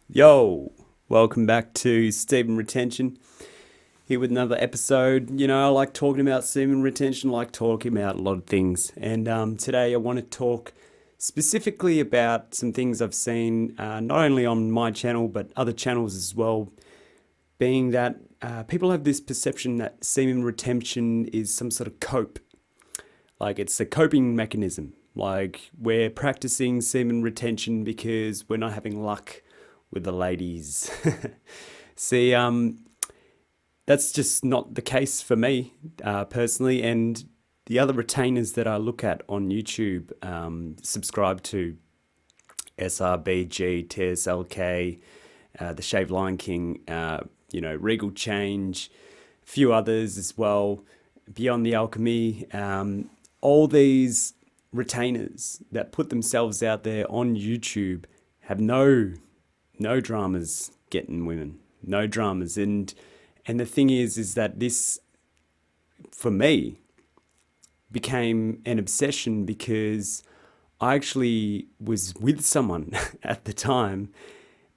Yo, welcome back to Semen Retention. Here with another episode. I like talking about semen retention, I like talking about a lot of things. And today I want to talk specifically about some things I've seen, not only on my channel, but other channels as well. Being that people have this perception that semen retention is some sort of cope, like it's a coping mechanism. Like we're practicing semen retention because we're not having luck with the ladies. See, that's just not the case for me personally. And the other retainers that I look at on YouTube, subscribe to SRBG, TSLK, the Shaved Lion King, Regal Change, a few others as well, Beyond the Alchemy, all these retainers that put themselves out there on YouTube have no dramas getting women, no dramas. And the thing is that this, for me, became an obsession because I actually was with someone at the time,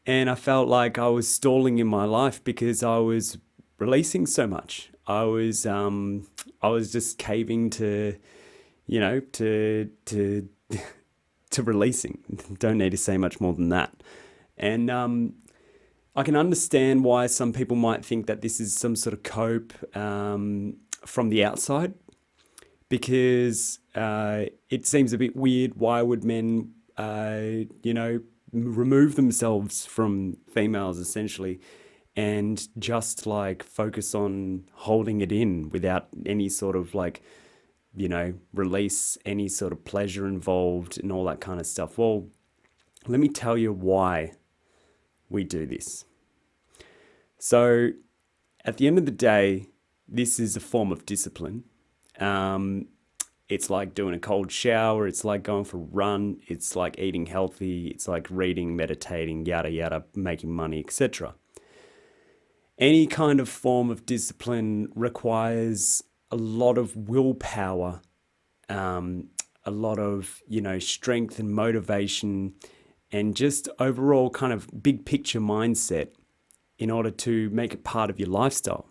and I felt like I was stalling in my life because I was releasing so much. I was just caving to, to to releasing. Don't need to say much more than that. And I can understand why some people might think that this is some sort of cope from the outside, because it seems a bit weird. Why would men, remove themselves from females essentially and just like focus on holding it in without any sort of like, release, any sort of pleasure involved and all that kind of stuff? Well, let me tell you why we do this. So, at the end of the day, this is a form of discipline. It's like doing a cold shower. It's like going for a run. It's like eating healthy. It's like reading, meditating, yada yada, making money, etc. Any kind of form of discipline requires a lot of willpower, a lot of strength and motivation, and just overall kind of big picture mindset in order to make it part of your lifestyle.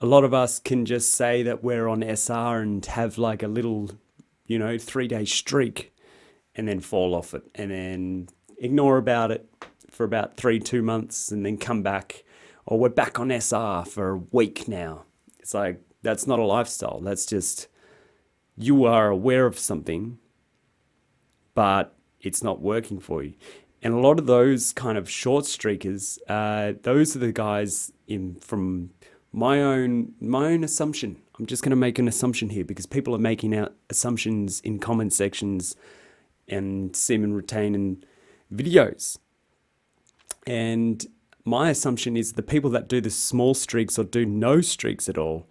A lot of us can just say that we're on SR and have like a little, 3-day streak and then fall off it and then ignore about it for about 2 months and then come back. Or we're back on SR for a week now. It's like, that's not a lifestyle. That's just, you are aware of something, but it's not working for you. And a lot of those kind of short streakers, those are the guys from my own assumption. I'm just going to make an assumption here because people are making out assumptions in comment sections and semen retaining videos. And my assumption is the people that do the small streaks or do no streaks at all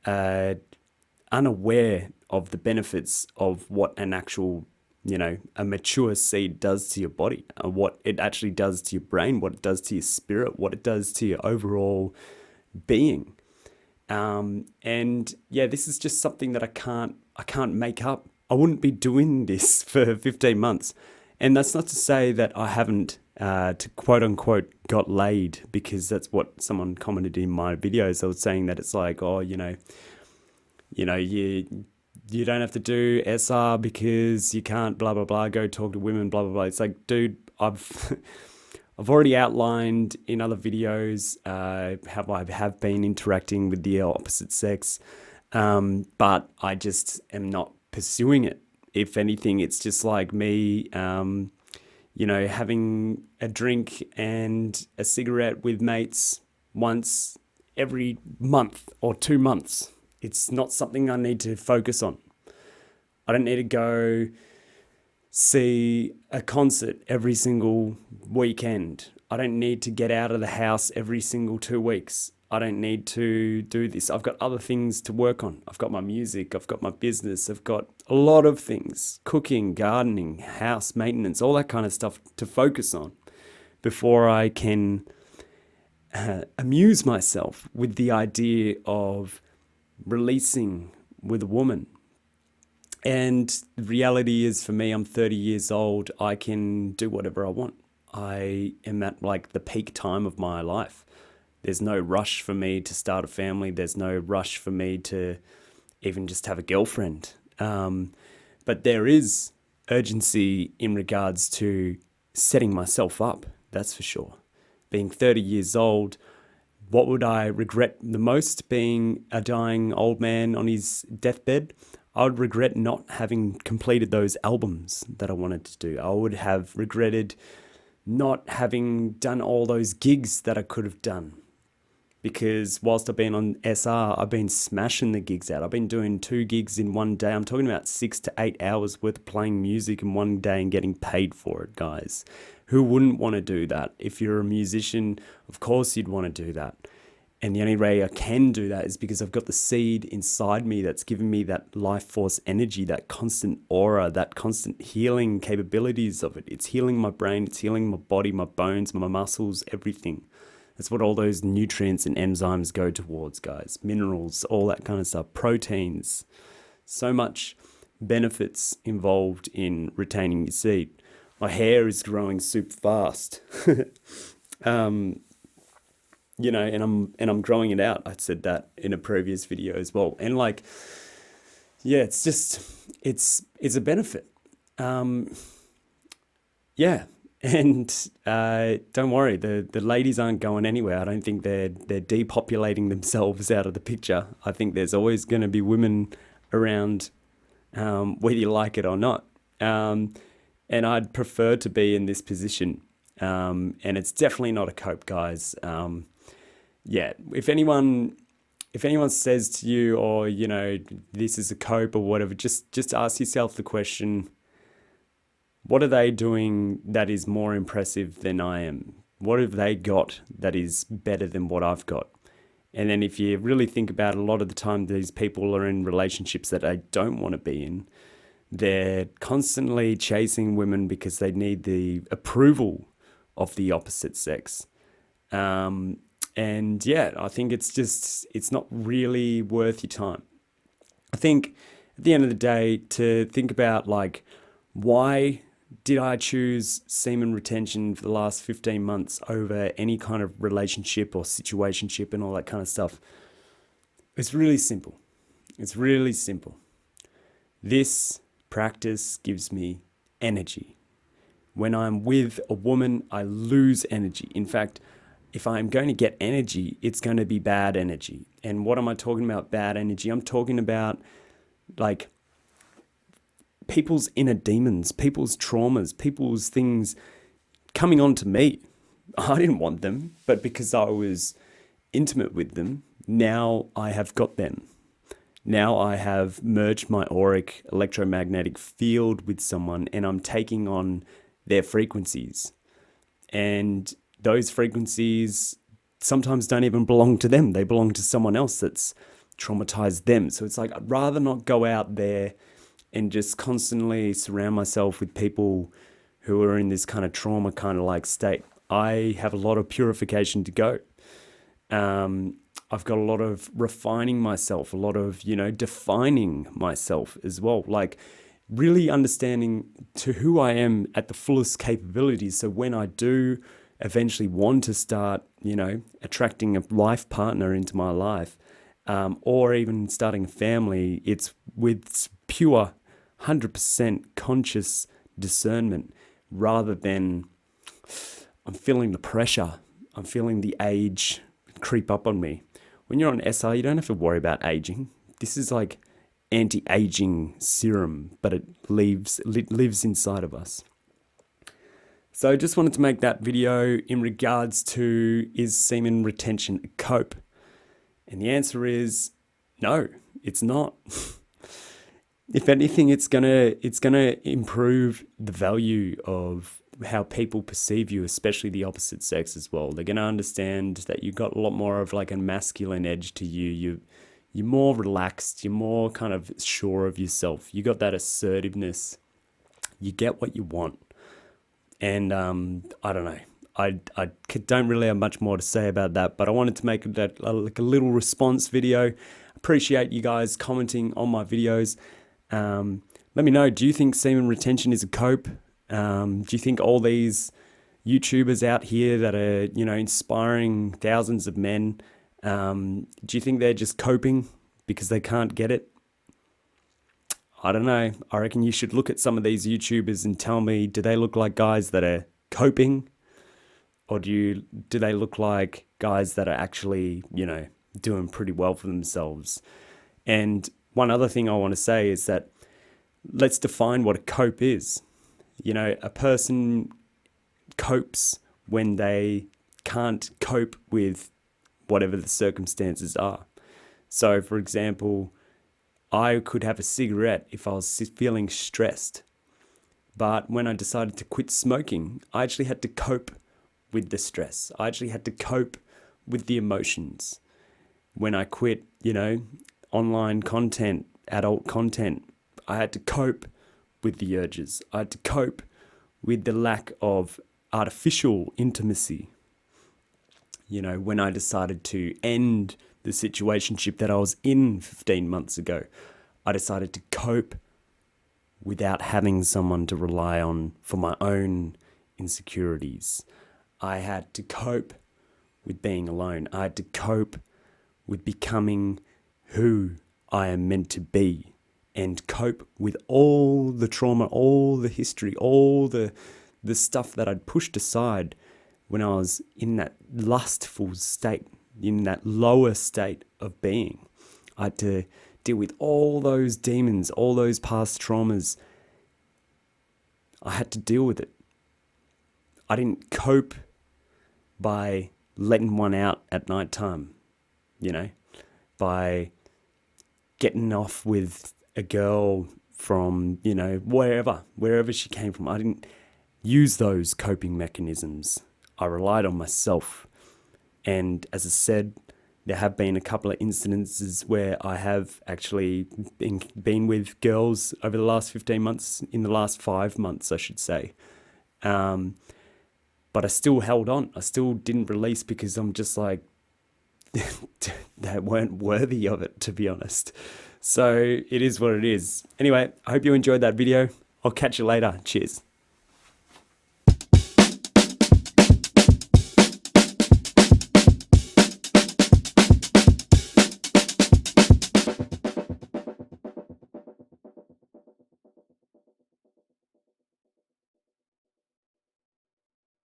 are unaware of the benefits of what an actual, a mature seed does to your body, what it actually does to your brain, what it does to your spirit, what it does to your overall being. And yeah, this is just something that I can't make up. I wouldn't be doing this for 15 months. And that's not to say that I haven't, to quote unquote, got laid, because that's what someone commented in my videos. I was saying that it's like, oh, you don't have to do SR because you can't blah, blah, blah, go talk to women, blah, blah, blah. It's like, dude, I've already outlined in other videos how I have been interacting with the opposite sex, but I just am not pursuing it. If anything, it's just like me, having a drink and a cigarette with mates once every month or 2 months. It's not something I need to focus on. I don't need to go see a concert every single weekend. I don't need to get out of the house every single 2 weeks. I don't need to do this. I've got other things to work on. I've got my music, I've got my business, I've got a lot of things, cooking, gardening, house maintenance, all that kind of stuff to focus on before I can amuse myself with the idea of releasing with a woman. And the reality is, for me, I'm 30 years old. I can do whatever I want. I am at like the peak time of my life. There's no rush for me to start a family. There's no rush for me to even just have a girlfriend. But there is urgency in regards to setting myself up, that's for sure. Being 30 years old, what would I regret the most? Being a dying old man on his deathbed? I would regret not having completed those albums that I wanted to do. I would have regretted not having done all those gigs that I could have done. Because whilst I've been on SR, I've been smashing the gigs out. I've been doing 2 gigs in one day. I'm talking about 6 to 8 hours worth of playing music in one day and getting paid for it, guys. Who wouldn't want to do that? If you're a musician, of course you'd want to do that. And the only way I can do that is because I've got the seed inside me that's giving me that life force energy, that constant aura, that constant healing capabilities of it. It's healing my brain, it's healing my body, my bones, my muscles, everything. That's what all those nutrients and enzymes go towards, guys. Minerals, all that kind of stuff. Proteins. So much benefits involved in retaining your seed. My hair is growing super fast. You know, and I'm growing it out. I said that in a previous video as well. And like, yeah, it's just, it's a benefit. Yeah. And don't worry, the ladies aren't going anywhere. I don't think they're depopulating themselves out of the picture. I think there's always going to be women around, whether you like it or not. And I'd prefer to be in this position. And it's definitely not a cope, guys. Yeah, if anyone says to you, or you know, this is a cope or whatever, just ask yourself the question: what are they doing that is more impressive than I am? What have they got that is better than what I've got? And then if you really think about it, a lot of the time these people are in relationships that they don't want to be in. They're constantly chasing women because they need the approval of the opposite sex. And yeah, I think it's not really worth your time. I think at the end of the day, to think about like, why did I choose semen retention for the last 15 months over any kind of relationship or situationship and all that kind of stuff? It's really simple. It's really simple. This practice gives me energy. When I'm with a woman, I lose energy. In fact, if I'm going to get energy, it's going to be bad energy. And what am I talking about, bad energy? I'm talking about like people's inner demons, people's traumas, people's things coming onto me. I didn't want them, but because I was intimate with them, now I have got them. Now I have merged my auric electromagnetic field with someone, and I'm taking on their frequencies. And those frequencies sometimes don't even belong to them. They belong to someone else that's traumatized them. So it's like, I'd rather not go out there and just constantly surround myself with people who are in this kind of trauma kind of like state. I have a lot of purification to go. I've got a lot of refining myself, a lot of, you know, defining myself as well. Like really understanding to who I am at the fullest capabilities. So when I do eventually want to start, you know, attracting a life partner into my life, or even starting a family, it's with pure 100% conscious discernment rather than I'm feeling the pressure. I'm feeling the age creep up on me. When you're on SR, you don't have to worry about aging. This is like anti-aging serum, but it lives inside of us. So I just wanted to make that video in regards to, is semen retention a cope? And the answer is no, it's not. If anything, it's gonna improve the value of how people perceive you, especially the opposite sex as well. They're gonna understand that you've got a lot more of like a masculine edge to you. You're more relaxed. You're more kind of sure of yourself. You got that assertiveness. You get what you want. And I don't know. I don't really have much more to say about that, but I wanted to make that like a little response video. Appreciate you guys commenting on my videos. Let me know, do you think semen retention is a cope? Do you think all these, YouTubers out here that are, inspiring thousands of men, do you think they're just coping because they can't get it? I don't know. I reckon you should look at some of these YouTubers and tell me, do they look like guys that are coping, or do they look like guys that are actually, doing pretty well for themselves? And one other thing I want to say is that let's define what a cope is. A person copes when they can't cope with whatever the circumstances are. So, for example, I could have a cigarette if I was feeling stressed. But when I decided to quit smoking, I actually had to cope with the stress. I actually had to cope with the emotions. When I quit, online content, adult content, I had to cope with the urges. I had to cope with the lack of artificial intimacy. When I decided to end the situationship that I was in 15 months ago, I decided to cope without having someone to rely on for my own insecurities. I had to cope with being alone. I had to cope with becoming who I am meant to be, and cope with all the trauma, all the history, all the stuff that I'd pushed aside when I was in that lustful state, in that lower state of being. I had to deal with all those demons, all those past traumas. I had to deal with it. I didn't cope by letting one out at night time, by getting off with a girl from, wherever she came from. I didn't use those coping mechanisms. I relied on myself. And as I said, there have been a couple of incidences where I have actually been with girls over the last 15 months, in the last 5 months, I should say. But I still held on. I still didn't release because I'm just like, they weren't worthy of it, to be honest. So it is what it is. Anyway, I hope you enjoyed that video. I'll catch you later. Cheers.